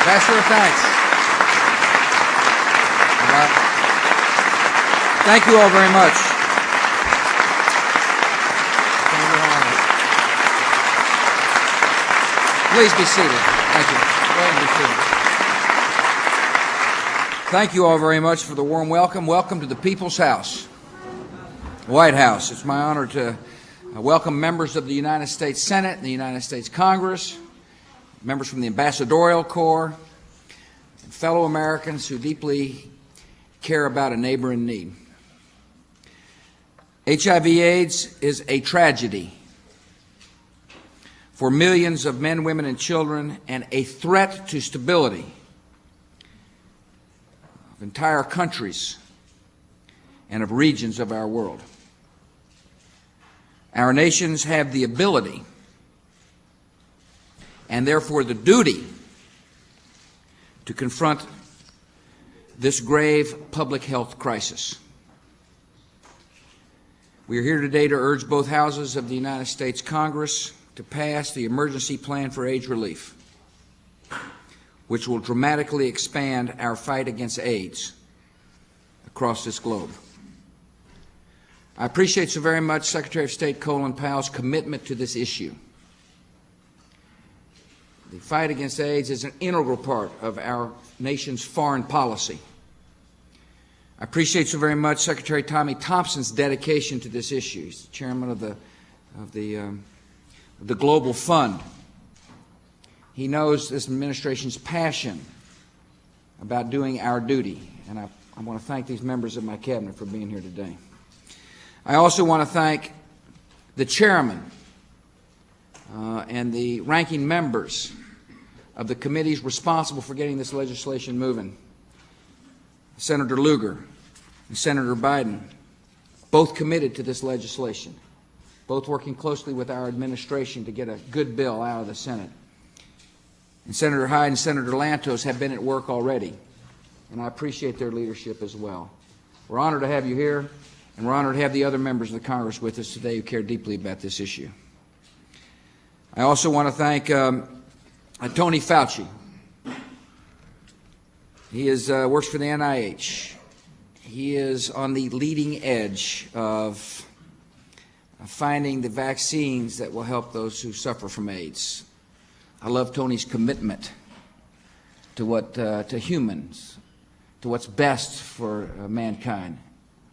Ambassador, thanks. Thank you all very much. Please be seated. Thank you. Go ahead and be seated. Thank you all very much for the warm welcome. Welcome to the People's House, White House. It's my honor to welcome members of the United States Senate and the United States Congress, members from the Ambassadorial Corps, and fellow Americans who deeply care about a neighbor in need. HIV/AIDS is a tragedy for millions of men, women, and children, and a threat to stability of entire countries and of regions of our world. Our nations have the ability and therefore the duty to confront this grave public health crisis. We are here today to urge both houses of the United States Congress to pass the Emergency Plan for AIDS Relief, which will dramatically expand our fight against AIDS across this globe. I appreciate so very much Secretary of State Colin Powell's commitment to this issue. The fight against AIDS is an integral part of our nation's foreign policy. I appreciate so very much Secretary Tommy Thompson's dedication to this issue. He's the chairman of the Global Fund. He knows this administration's passion about doing our duty, and I want to thank these members of my cabinet for being here today. I also want to thank the chairman and the ranking members of the committees responsible for getting this legislation moving. Senator Lugar and Senator Biden, both committed to this legislation, both working closely with our administration to get a good bill out of the Senate. And Senator Hyde and Senator Lantos have been at work already, and I appreciate their leadership as well. We're honored to have you here, and we're honored to have the other members of the Congress with us today who care deeply about this issue. I also want to thank Tony Fauci. He works for the NIH. He is on the leading edge of finding the vaccines that will help those who suffer from AIDS. I love Tony's commitment to humans, to what's best for mankind.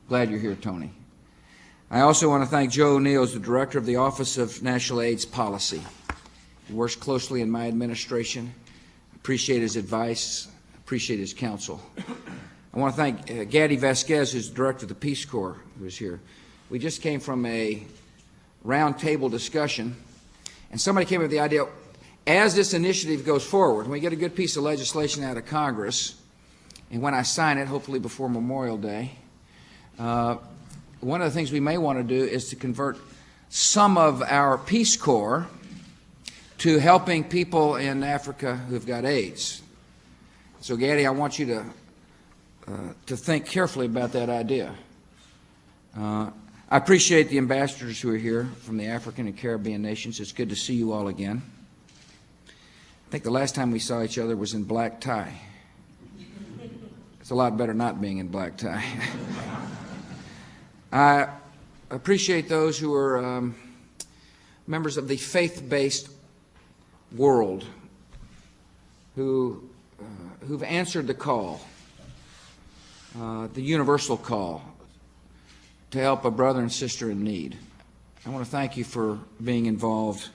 Glad you're here, Tony. I also want to thank Joe O'Neill, as the Director of the Office of National AIDS Policy. He works closely in my administration. Appreciate his advice. Appreciate his counsel. I want to thank Gaddy Vasquez, who's the Director of the Peace Corps, who's here. We just came from a roundtable discussion, and somebody came up with the idea, as this initiative goes forward, when we get a good piece of legislation out of Congress, and when I sign it, hopefully before Memorial Day, one of the things we may want to do is to convert some of our Peace Corps to helping people in Africa who've got AIDS. So, Gaddy, I want you to think carefully about that idea. I appreciate the ambassadors who are here from the African and Caribbean nations. It's good to see you all again. I think the last time we saw each other was in black tie. It's a lot better not being in black tie. I appreciate those who are members of the faith-based world who've answered the call, the universal call, to help a brother and sister in need. I want to thank you for being involved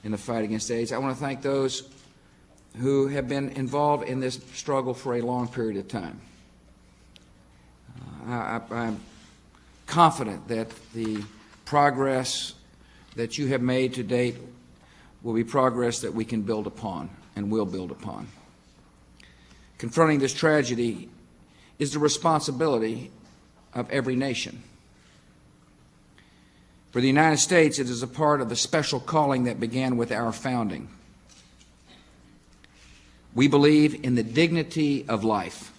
in the fight against AIDS. I want to thank those who have been involved in this struggle for a long period of time. I'm confident that the progress that you have made to date will be progress that we can build upon and will build upon. Confronting this tragedy is the responsibility of every nation. For the United States, it is a part of the special calling that began with our founding. We believe in the dignity of life,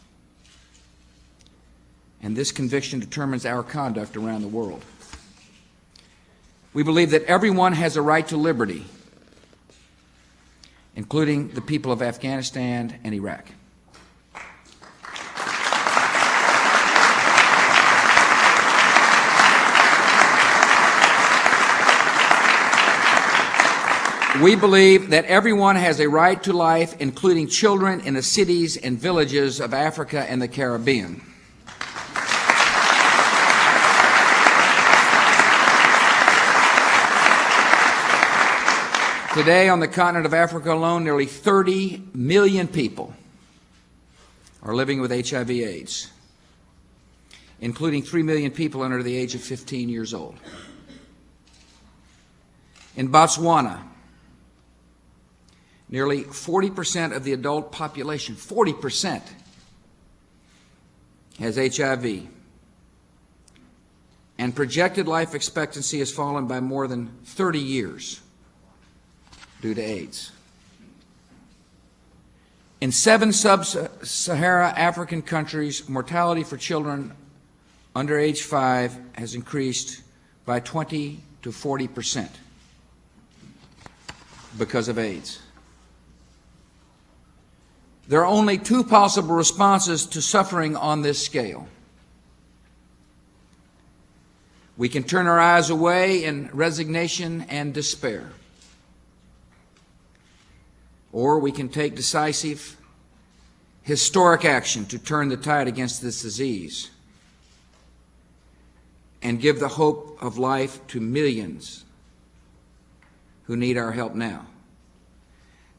and this conviction determines our conduct around the world. We believe that everyone has a right to liberty including the people of Afghanistan and Iraq. We believe that everyone has a right to life, including children in the cities and villages of Africa and the Caribbean. Today, on the continent of Africa alone, nearly 30 million people are living with HIV/AIDS, including 3 million people under the age of 15 years old. In Botswana, nearly 40% of the adult population, 40%, has HIV, and projected life expectancy has fallen by more than 30 years due to AIDS. In 7 sub-Sahara African countries, mortality for children under age 5 has increased by 20 to 40% because of AIDS. There are only 2 possible responses to suffering on this scale. We can turn our eyes away in resignation and despair, or we can take decisive, historic action to turn the tide against this disease and give the hope of life to millions who need our help now.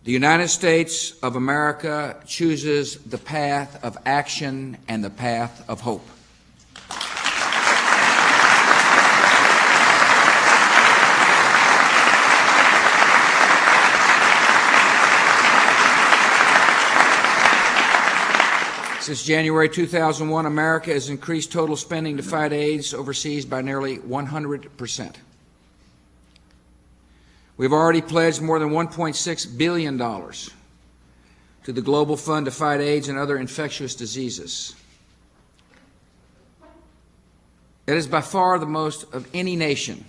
The United States of America chooses the path of action and the path of hope. Since January 2001, America has increased total spending to fight AIDS overseas by nearly 100%. We've already pledged more than $1.6 billion to the Global Fund to fight AIDS and other infectious diseases. It is by far the most of any nation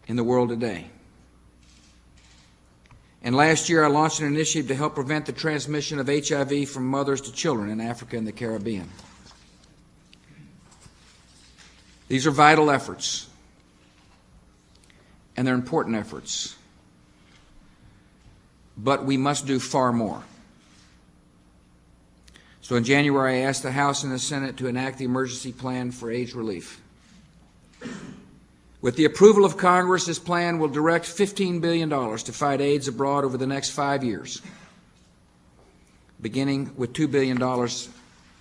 in the world today. And last year, I launched an initiative to help prevent the transmission of HIV from mothers to children in Africa and the Caribbean. These are vital efforts, and they're important efforts. But we must do far more. So in January, I asked the House and the Senate to enact the emergency plan for AIDS relief. With the approval of Congress, this plan will direct $15 billion to fight AIDS abroad over the next 5 years, beginning with $2 billion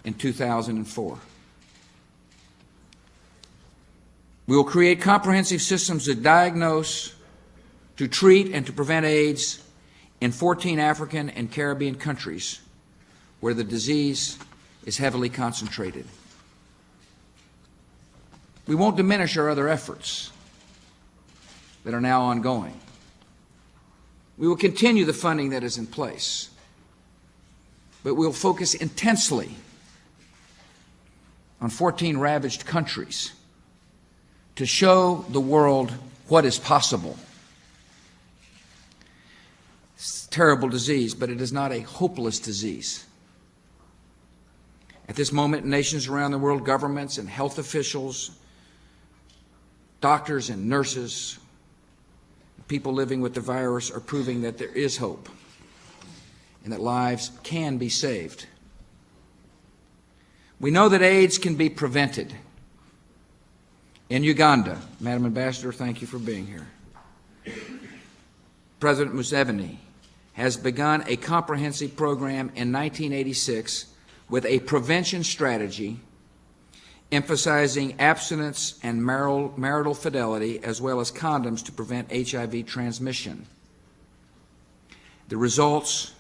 in 2004. We will create comprehensive systems to diagnose, to treat, and to prevent AIDS in 14 African and Caribbean countries where the disease is heavily concentrated. We won't diminish our other efforts that are now ongoing. We will continue the funding that is in place, but we will focus intensely on 14 ravaged countries to show the world what is possible. It's a terrible disease, but it is not a hopeless disease. At this moment, nations around the world, governments and health officials, doctors and nurses, people living with the virus are proving that there is hope and that lives can be saved. We know that AIDS can be prevented. In Uganda, Madam Ambassador, thank you for being here. President Museveni has begun a comprehensive program in 1986 with a prevention strategy emphasizing abstinence and marital fidelity, as well as condoms to prevent HIV transmission. The results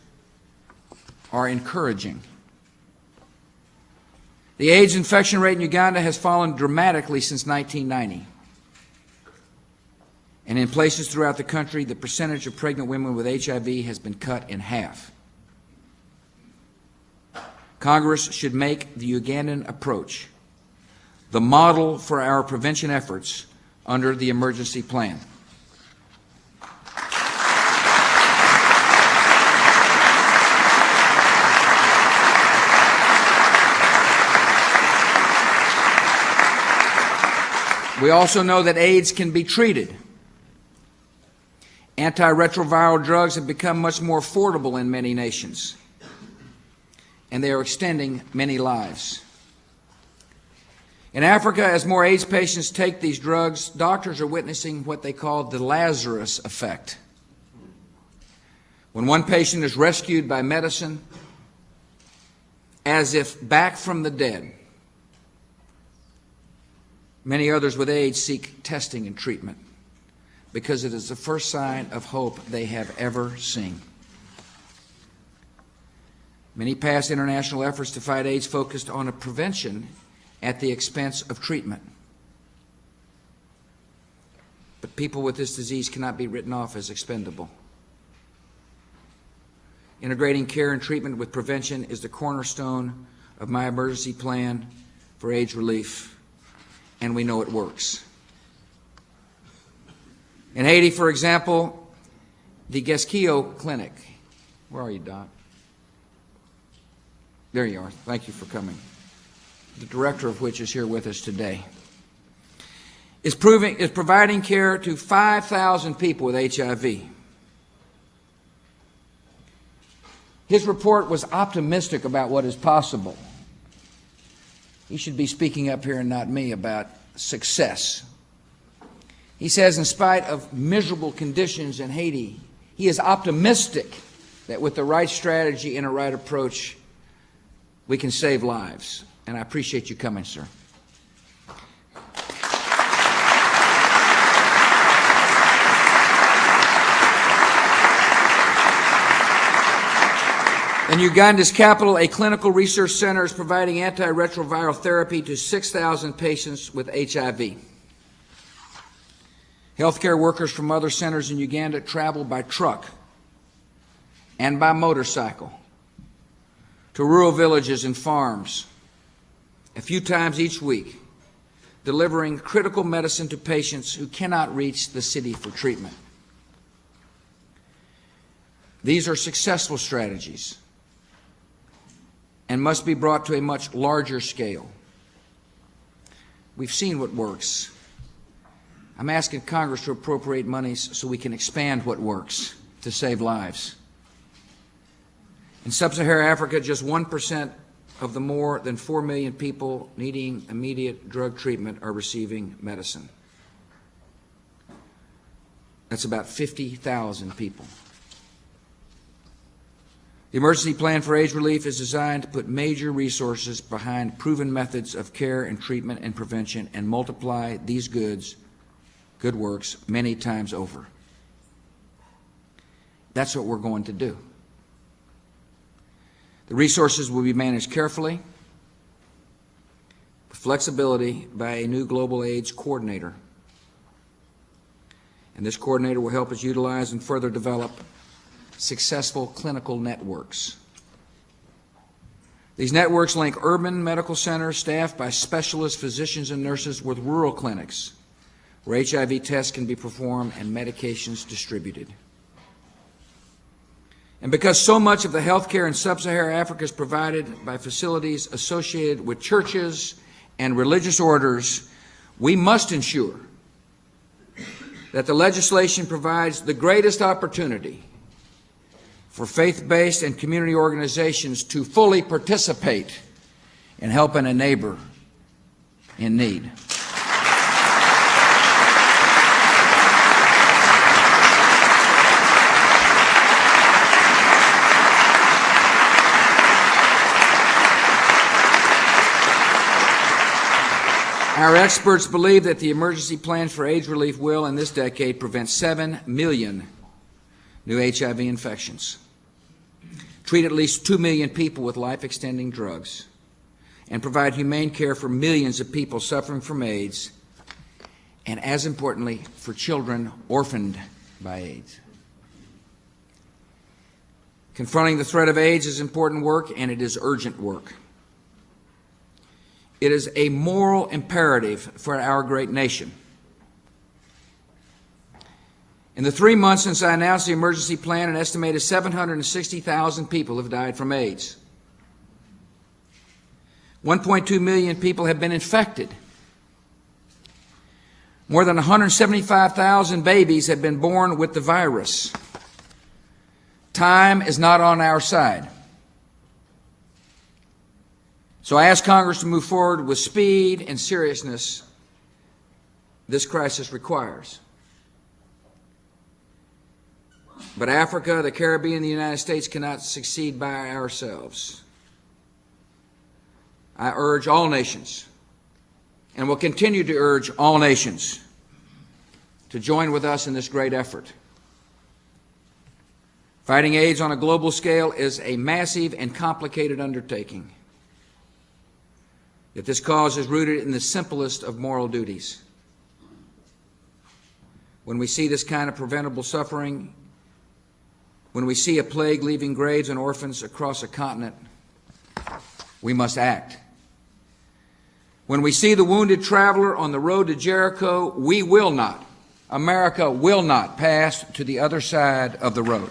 are encouraging. The AIDS infection rate in Uganda has fallen dramatically since 1990. And in places throughout the country, the percentage of pregnant women with HIV has been cut in half. Congress should make the Ugandan approach the model for our prevention efforts under the emergency plan. We also know that AIDS can be treated. Antiretroviral drugs have become much more affordable in many nations, and they are extending many lives. In Africa, as more AIDS patients take these drugs, doctors are witnessing what they call the Lazarus effect. When one patient is rescued by medicine, as if back from the dead, many others with AIDS seek testing and treatment because it is the first sign of hope they have ever seen. Many past international efforts to fight AIDS focused on a prevention at the expense of treatment. But people with this disease cannot be written off as expendable. Integrating care and treatment with prevention is the cornerstone of my emergency plan for AIDS relief, and we know it works. In Haiti, for example, the Guesquillo Clinic, where are you, Doc? There you are. Thank you for coming. The director of which is here with us today, is providing care to 5,000 people with HIV. His report was optimistic about what is possible. He should be speaking up here and not me about success. He says, in spite of miserable conditions in Haiti, he is optimistic that with the right strategy and a right approach, we can save lives. And I appreciate you coming, sir. In Uganda's capital, a clinical research center is providing antiretroviral therapy to 6,000 patients with HIV. Healthcare workers from other centers in Uganda travel by truck and by motorcycle to rural villages and farms a few times each week, delivering critical medicine to patients who cannot reach the city for treatment. These are successful strategies and must be brought to a much larger scale. We've seen what works. I'm asking Congress to appropriate monies so we can expand what works to save lives. In sub-Saharan Africa, just 1% of the more than 4 million people needing immediate drug treatment are receiving medicine. That's about 50,000 people. The emergency plan for AIDS relief is designed to put major resources behind proven methods of care and treatment and prevention and multiply these good works many times over. That's what we're going to do. The resources will be managed carefully, with flexibility by a new global AIDS coordinator. And this coordinator will help us utilize and further develop successful clinical networks. These networks link urban medical centers staffed by specialist physicians and nurses with rural clinics where HIV tests can be performed and medications distributed. And because so much of the health care in sub-Saharan Africa is provided by facilities associated with churches and religious orders, we must ensure that the legislation provides the greatest opportunity for faith-based and community organizations to fully participate in helping a neighbor in need. Our experts believe that the emergency plan for AIDS relief will, in this decade, prevent 7 million new HIV infections, treat at least 2 million people with life-extending drugs, and provide humane care for millions of people suffering from AIDS, and as importantly, for children orphaned by AIDS. Confronting the threat of AIDS is important work, and it is urgent work. It is a moral imperative for our great nation. In the 3 months since I announced the emergency plan, an estimated 760,000 people have died from AIDS. 1.2 million people have been infected. More than 175,000 babies have been born with the virus. Time is not on our side. So I ask Congress to move forward with speed and seriousness this crisis requires. But Africa, the Caribbean, and the United States cannot succeed by ourselves. I urge all nations, and will continue to urge all nations, to join with us in this great effort. Fighting AIDS on a global scale is a massive and complicated undertaking. Yet this cause is rooted in the simplest of moral duties. When we see this kind of preventable suffering, when we see a plague leaving graves and orphans across a continent, we must act. When we see the wounded traveler on the road to Jericho, we will not, America will not pass to the other side of the road.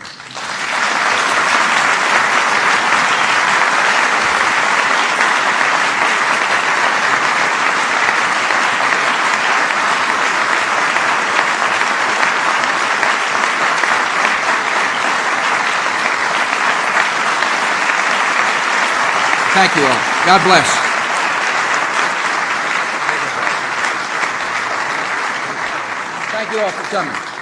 Thank you all. God bless. Thank you all for coming.